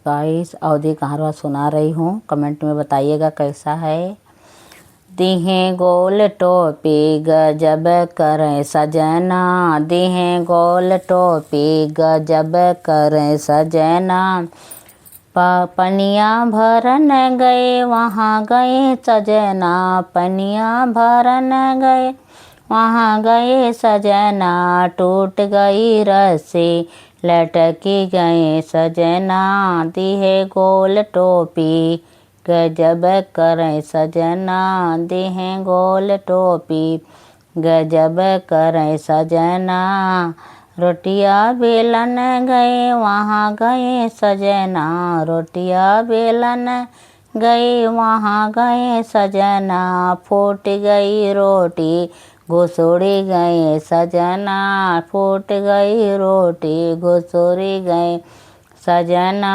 Guys, अवधी कहारवा सुना रही हूँ। कमेंट में बताइएगा कैसा है। दिहे गोल टोपी गजब करें सजना, दिहे गोल टोपी गजब करें सजना। पनिया भरन गए वहाँ गए सजना, पनिया भरन गए वहाँ गए सजना। टूट गई रस्सी लटकी गए सजना, दिहे गोल टोपी गजब करें सजना, दिहे गोल टोपी गजब करें सजना। रोटिया बेलन गए वहाँ गए सजना, रोटिया बेलन गए वहाँ गए सजना। फूट गई रोटी घुसुड़ी गए सजना, फूट गई रोटी घुसुड़ी गए सजना।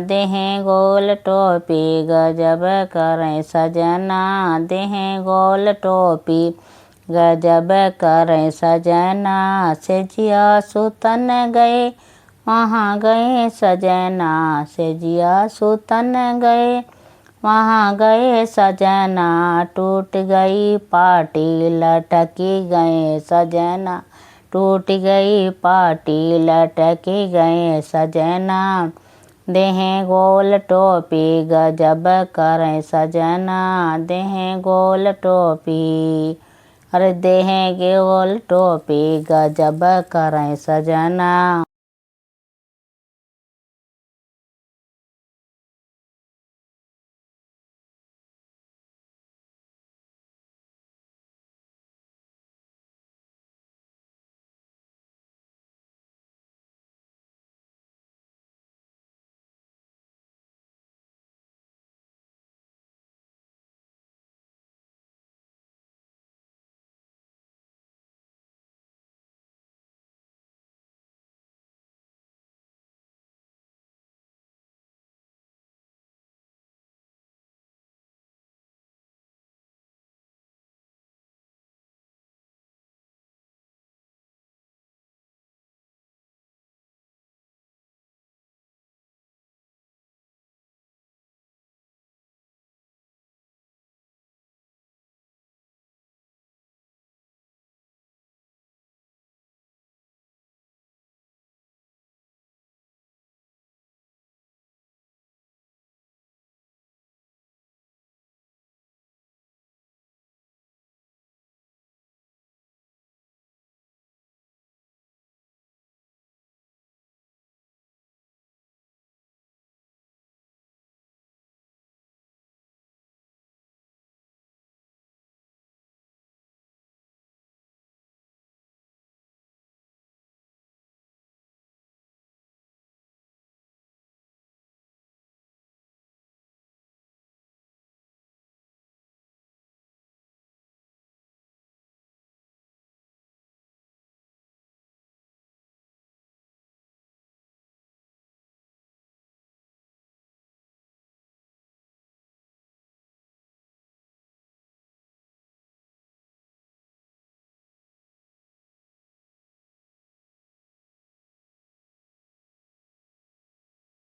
देहे गोल टोपी गजब करें सजना, देहे गोल टोपी गजब करें सजना। सेजिया सुतन गए वहाँ गए सजना, सेजिया सुतन गए वहाँ गए सजना। टूट गई पाटी लटकी गए सजना, टूट गई पाटी लटकी गए सजना। देहे गोल टोपी गजब करें सजना, देहे गोल टोपी, अरे देहे गोल टोपी गजब करें सजना।